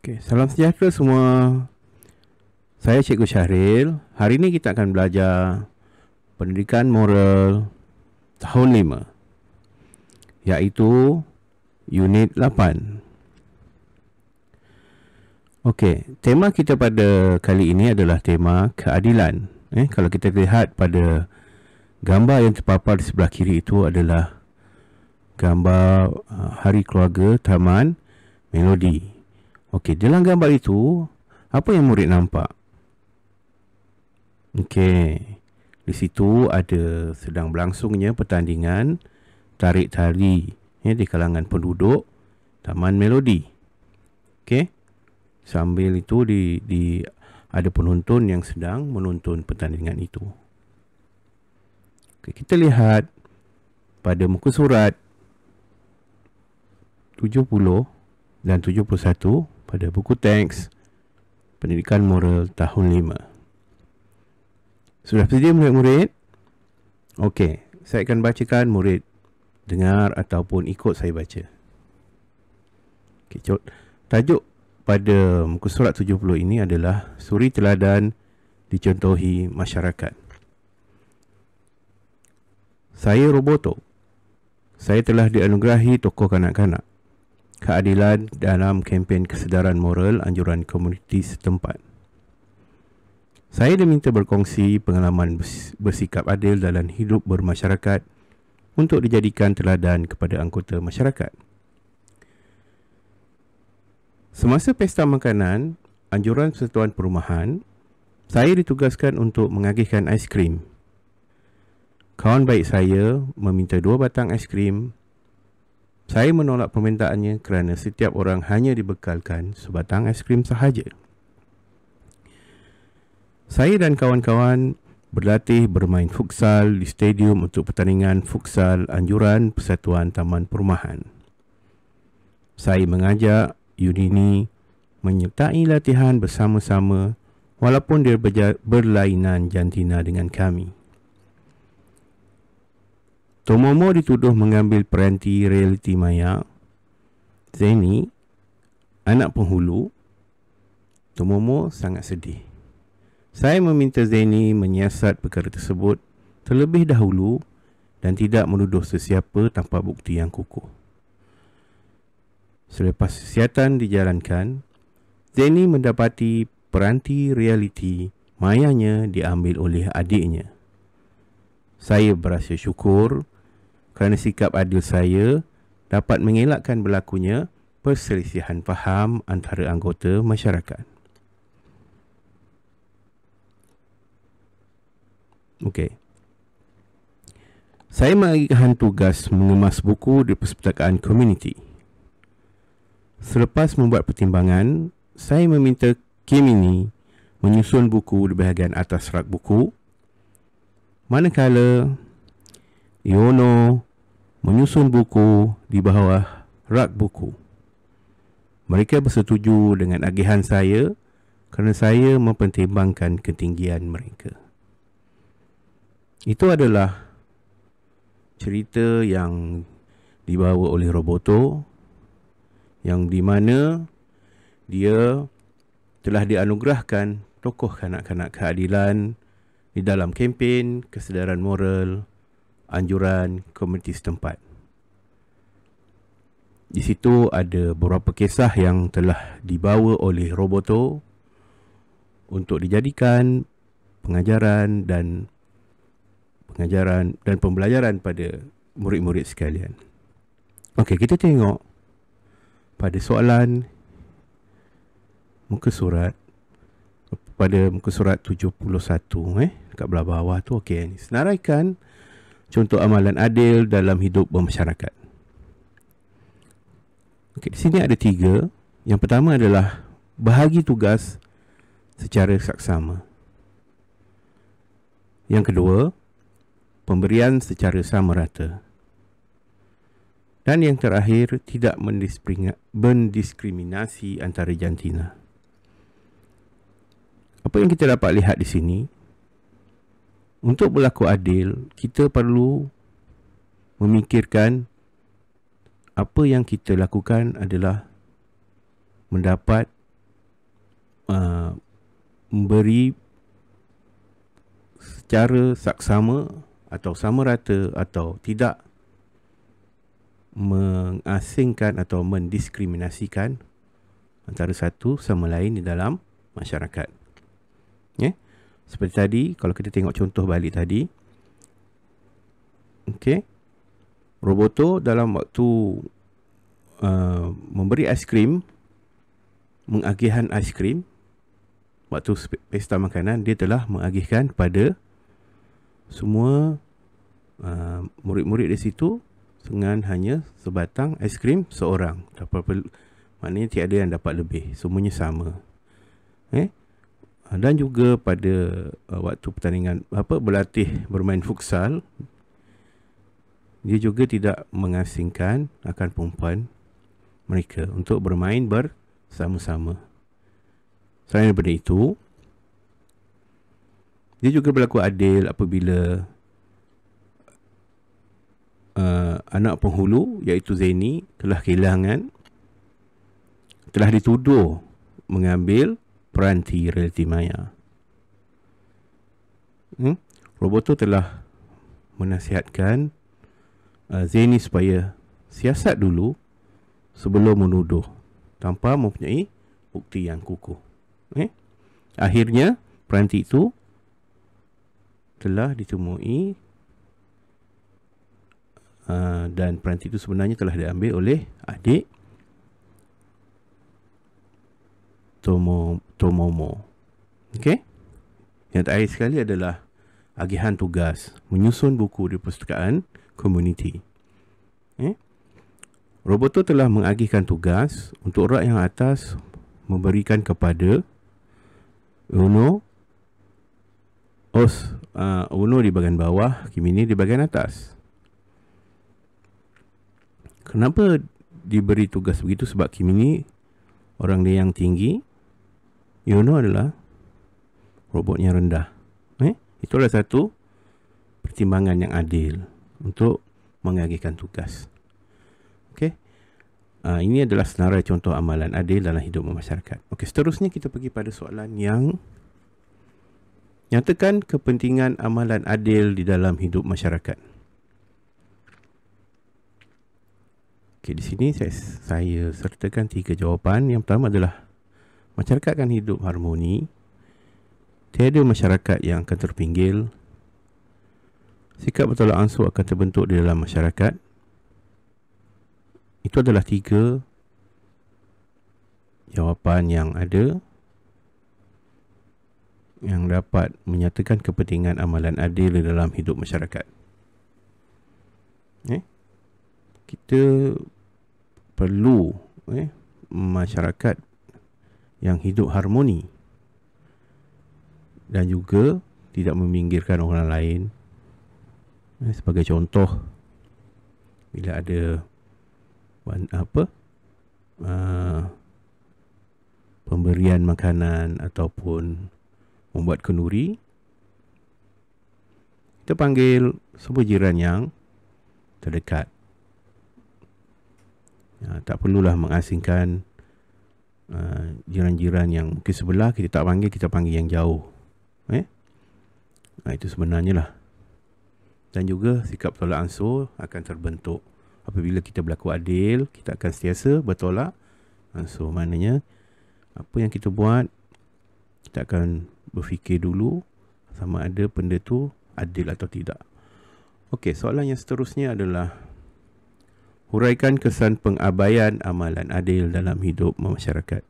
Okay, salam sejahtera semua. Saya Cikgu Syahril. Hari ini kita akan belajar Pendidikan Moral tahun 5, iaitu Unit 8. Okey, tema kita pada kali ini adalah tema keadilan. Kalau kita lihat pada gambar yang terpapar di sebelah kiri itu adalah gambar Hari Keluarga Taman Melodi. Okey, dalam gambar itu apa yang murid nampak? Okey, di situ ada sedang berlangsungnya pertandingan tarik tali di kalangan penduduk Taman Melodi. Okey, sambil itu ada penonton yang sedang menonton pertandingan itu. Okey, kita lihat pada muka surat 70 dan 71 pada buku teks Pendidikan Moral tahun 5. Sudah sedia murid-murid? Okey, saya akan bacakan, murid dengar ataupun ikut saya baca. Okey, tajuk pada muka surat 70 ini adalah suri teladan dicontohi masyarakat. Saya Roboto. Saya telah dianugerahi tokoh kanak-kanak keadilan dalam kempen kesedaran moral anjuran komuniti setempat. Saya diminta berkongsi pengalaman bersikap adil dalam hidup bermasyarakat untuk dijadikan teladan kepada anggota masyarakat. Semasa pesta makanan, anjuran Persatuan Perumahan, saya ditugaskan untuk mengagihkan aiskrim. Kawan baik saya meminta 2 batang aiskrim. Saya menolak permintaannya kerana setiap orang hanya dibekalkan sebatang aiskrim sahaja. Saya dan kawan-kawan berlatih bermain futsal di stadium untuk pertandingan futsal anjuran Persatuan Taman Perumahan. Saya mengajak Yunini menyertai latihan bersama-sama walaupun dia berlainan jantina dengan kami. Tomomo dituduh mengambil peranti realiti maya. Zeni, anak penghulu. Tomomo sangat sedih. Saya meminta Zeni menyiasat perkara tersebut terlebih dahulu dan tidak menuduh sesiapa tanpa bukti yang kukuh. Selepas siasatan dijalankan, Zeni mendapati peranti realiti mayanya diambil oleh adiknya. Saya berasa syukur kerana sikap adil saya dapat mengelakkan berlakunya perselisihan faham antara anggota masyarakat. Okey. Saya menagihkan tugas mengemas buku di perpustakaan komuniti. Selepas membuat pertimbangan, saya meminta Kimini menyusun buku di bahagian atas rak buku, manakala Iono menyusun buku di bawah rak buku. Mereka bersetuju dengan agihan saya kerana saya mempertimbangkan ketinggian mereka. Itu adalah cerita yang dibawa oleh Roboto, yang di mana dia telah dianugerahkan tokoh kanak-kanak keadilan di dalam kempen kesedaran moral anjuran komuniti setempat. Di situ ada beberapa kisah yang telah dibawa oleh Roboto untuk dijadikan pengajaran dan pembelajaran pada murid-murid sekalian. Okey, kita tengok pada soalan muka surat, pada muka surat 71 dekat belah bawah tu. Okey, senaraikan contoh amalan adil dalam hidup bermasyarakat. Okey, di sini ada 3. Yang pertama adalah bahagi tugas secara saksama. Yang kedua, pemberian secara sama rata. Dan yang terakhir, tidak mendiskriminasi antara jantina. Apa yang kita dapat lihat di sini, untuk berlaku adil, kita perlu memikirkan apa yang kita lakukan adalah mendapat memberi secara saksama atau sama rata atau tidak mengasingkan atau mendiskriminasikan antara satu sama lain di dalam masyarakat. Ya? Seperti tadi, kalau kita tengok contoh balik tadi, okey, Roboto dalam waktu memberi aiskrim, mengagihkan aiskrim, waktu pesta makanan, dia telah mengagihkan kepada semua murid-murid di situ dengan hanya sebatang aiskrim seorang. Maknanya tiada yang dapat lebih, semuanya sama. Dan juga pada waktu pertandingan berlatih bermain futsal, dia juga tidak mengasingkan akan perempuan mereka untuk bermain bersama-sama. Selain daripada itu, dia juga berlaku adil apabila anak penghulu iaitu Zaini telah dituduh mengambil peranti realiti maya. Roboto telah menasihatkan Zaini supaya siasat dulu sebelum menuduh tanpa mempunyai bukti yang kukuh. Akhirnya peranti itu telah ditemui dan peranti itu sebenarnya telah diambil oleh adik Tomomo. Okey. Yang terakhir sekali adalah agihan tugas menyusun buku di perpustakaan komuniti. Roboto telah mengagihkan tugas untuk rak yang atas memberikan kepada Uno di bahagian bawah, Kimini di bahagian atas. Kenapa diberi tugas begitu? Sebab Kimini orang dia yang tinggi, Yuno adalah robotnya rendah. Itu adalah satu pertimbangan yang adil untuk mengagihkan tugas. Okey. Ini adalah senarai contoh amalan adil dalam hidup masyarakat. Okey, seterusnya kita pergi pada soalan yang nyatakan kepentingan amalan adil di dalam hidup masyarakat. Okey, di sini saya sertakan 3 jawapan. Yang pertama adalah masyarakat akan hidup harmoni. Tiada masyarakat yang akan terpinggil. Sikap bertolak ansur akan terbentuk di dalam masyarakat. Itu adalah 3 jawapan yang ada yang dapat menyatakan kepentingan amalan adil di dalam hidup masyarakat. Kita perlu masyarakat yang hidup harmoni dan juga tidak meminggirkan orang lain. Sebagai contoh, bila ada pemberian makanan ataupun membuat kenduri, kita panggil semua jiran yang terdekat. Tak perlulah mengasingkan jiran-jiran yang mungkin sebelah kita tak panggil, kita panggil yang jauh. Itu sebenarnya lah. Dan juga sikap tolak ansur akan terbentuk. Apabila kita berlaku adil, kita akan sentiasa bertolak ansur. Maknanya apa yang kita buat, kita akan berfikir dulu sama ada benda tu adil atau tidak. Okey, soalan yang seterusnya adalah huraikan kesan pengabaian amalan adil dalam hidup masyarakat.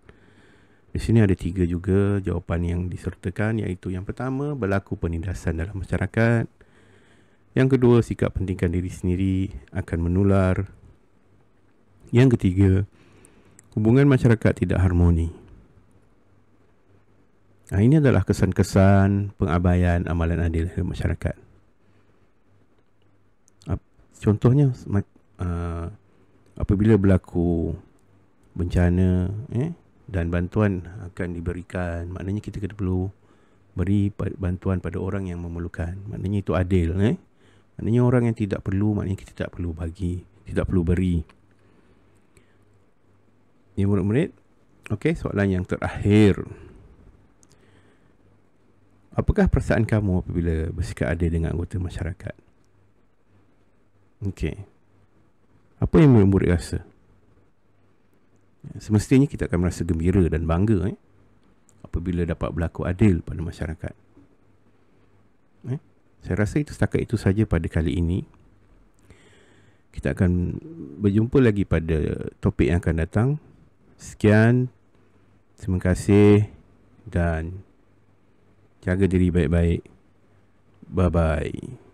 Di sini ada 3 juga jawapan yang disertakan, iaitu yang pertama, berlaku penindasan dalam masyarakat. Yang kedua, sikap pentingkan diri sendiri akan menular. Yang ketiga, hubungan masyarakat tidak harmoni. Ini adalah kesan-kesan pengabaian amalan adil dalam masyarakat. Contohnya, apabila berlaku bencana dan bantuan akan diberikan, maknanya kita perlu beri bantuan pada orang yang memerlukan. Maknanya itu adil. Maknanya orang yang tidak perlu, maknanya kita tak perlu bagi, tidak perlu beri. Ini murid-murid. Okey, soalan yang terakhir. Apakah perasaan kamu apabila bersikap adil dengan anggota masyarakat? Okey. Apa yang murid rasa? Semestinya kita akan merasa gembira dan bangga apabila dapat berlaku adil pada masyarakat. Saya rasa setakat itu saja pada kali ini. Kita akan berjumpa lagi pada topik yang akan datang. Sekian. Terima kasih dan jaga diri baik-baik. Bye-bye.